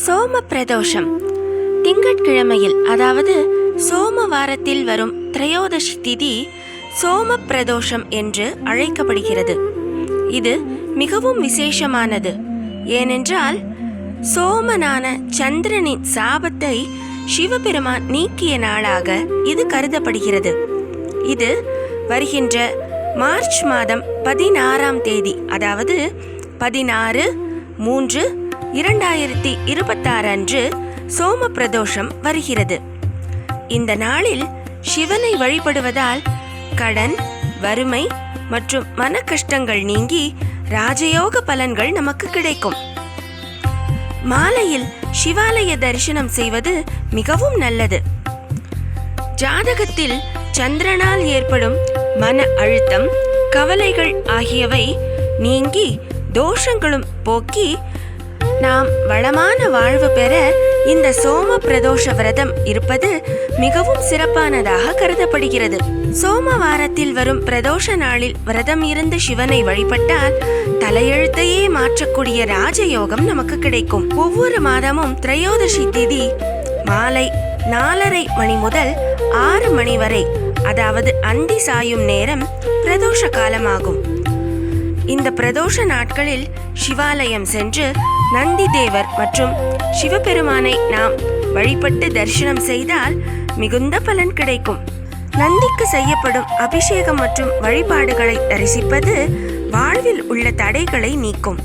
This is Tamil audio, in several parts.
சோம பிரதோஷம் திங்கட்கிழமையில், அதாவது சோமவாரத்தில் வரும் திரையோதசி திதி சோம பிரதோஷம் என்று அழைக்கப்படுகிறது. இது மிகவும் விசேஷமானது. ஏனென்றால் சோமனான சந்திரனின் சாபத்தை சிவபெருமான் நீக்கிய நாளாக இது கருதப்படுகிறது. இது வருகின்ற மார்ச் மாதம் 16ஆம் தேதி, அதாவது 16/3/2026 அன்று சோம பிரதோஷம் வருகிறது. இந்த நாளில் சிவனை வழிபடுவதால் கடன், வறுமை மற்றும் மன கஷ்டங்கள் நீங்கி ராஜயோக பலன்கள் நமக்கு கிடைக்கும். மாலையில் சிவாலய தரிசனம் செய்வது மிகவும் நல்லது. ஜாதகத்தில் சந்திரனால் ஏற்படும் மன அழுத்தம், கவலைகள் ஆகியவை நீங்கி தோஷங்களும் போக்கி நாம் வளமான வாழ்வு பெற இந்த சோம பிரதோஷ விரதம் இருப்பது மிகவும் சிறப்பானதாக கருதப்படுகிறது. சோமவாரத்தில் வரும் பிரதோஷ நாளில் விரதம் இருந்து சிவனை வழிபட்டால் தலையெழுத்தையே மாற்றக்கூடிய ராஜயோகம் நமக்கு கிடைக்கும். ஒவ்வொரு மாதமும் திரையோதசி திதி மாலை 4:30 மணி முதல் 6 மணி வரை, அதாவது அந்தி சாயும் நேரம் பிரதோஷ காலமாகும். இந்த பிரதோஷ நாட்களில் சிவாலயம் சென்று நந்தி தேவர் மற்றும் சிவபெருமானை நாம் வழிபட்டு தரிசனம் செய்தால் மிகுந்த பலன் கிடைக்கும். நந்திக்கு செய்யப்படும் அபிஷேகம் மற்றும் வழிபாடுகளை தரிசிப்பது வாழ்வில் உள்ள தடைகளை நீக்கும்.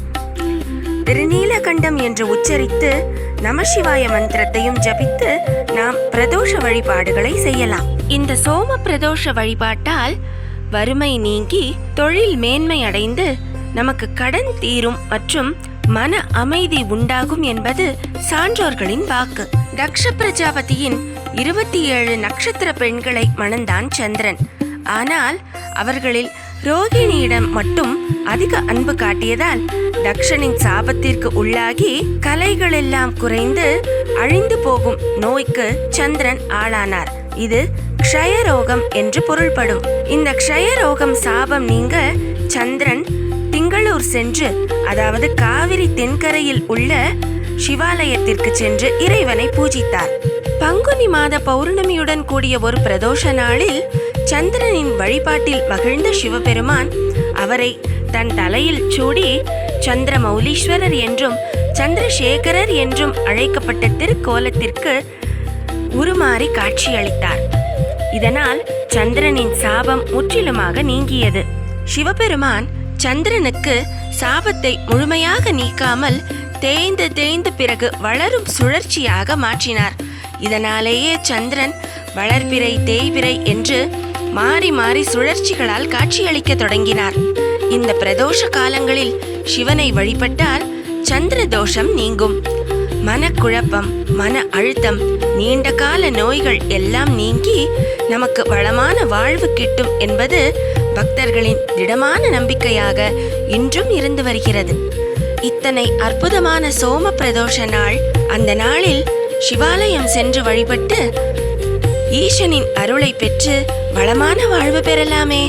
திருநீலகண்டம் என்று உச்சரித்து நமசிவாய மந்திரத்தையும் ஜபித்து நாம் பிரதோஷ வழிபாடுகளை செய்யலாம். இந்த சோம பிரதோஷ வழிபாட்டால் வறுமை நீங்கி தொழில் மேன்மை அடைந்து நமக்கு கடன் தீரும் மற்றும் மன அமைதி உண்டாகும் என்பது சான்றோர்களின் வாக்கு. தக்ஷ பிரஜாபதியின் 27 நட்சத்திர பெண்களை மணந்தான் சந்திரன். ஆனால் அவர்களில் ரோகிணியிடம் மட்டும் அதிக அன்பு காட்டியதால் தக்ஷனின் சாபத்திற்கு உள்ளாகி கலைகளெல்லாம் குறைந்து அழிந்து போகும் நோய்க்கு சந்திரன் ஆளானார். இது க்ஷயரோகம் என்று பொருள்படும். இந்த க்ஷயரோகம் சாபம் நீங்க சந்திரன் திங்களூர் சென்று, அதாவது காவிரி தென்கரையில் உள்ள சிவாலயத்திற்கு சென்று இறைவனை பூஜித்தார். பங்குனி மாத பௌர்ணமியுடன் கூடிய ஒரு பிரதோஷ நாளில் சந்திரனின் வழிபாட்டில் மகிழ்ந்த சிவபெருமான் அவரை தன் தலையில் சூடி சந்திரமௌலீஸ்வரர் என்றும் சந்திரசேகரர் என்றும் அழைக்கப்பட்ட திருக்கோலத்திற்கு உருமாறி காட்சியளித்தார். இதனால் சந்திரனின் சாபம் முற்றிலுமாக நீங்கியது. சிவபெருமான் சந்திரனுக்கு சாபத்தை முழுமையாக நீக்காமல் தேய்ந்து பிறகு வளரும் சுழற்சியாக மாற்றினார். இதனாலேயே சந்திரன் வளர்பிறை தேய்பிறை என்று மாறி மாறி சுழற்சிகளால் காட்சியளிக்க தொடங்கினார். இந்த பிரதோஷ காலங்களில் சிவனை வழிபட்டால் சந்திர தோஷம் நீங்கும். மனக்குழப்பம், மன அழுத்தம், நீண்ட கால நோய்கள் எல்லாம் நீங்கி நமக்கு வளமான வாழ்வு கிட்டும் என்பது பக்தர்களின் திடமான நம்பிக்கையாக இன்றும் இருந்து வருகிறது. இத்தனை அற்புதமான சோம பிரதோஷ நாள், அந்த நாளில் சிவாலயம் சென்று வழிபட்டு ஈசனின் அருளை பெற்று வளமான வாழ்வு பெறலாமே.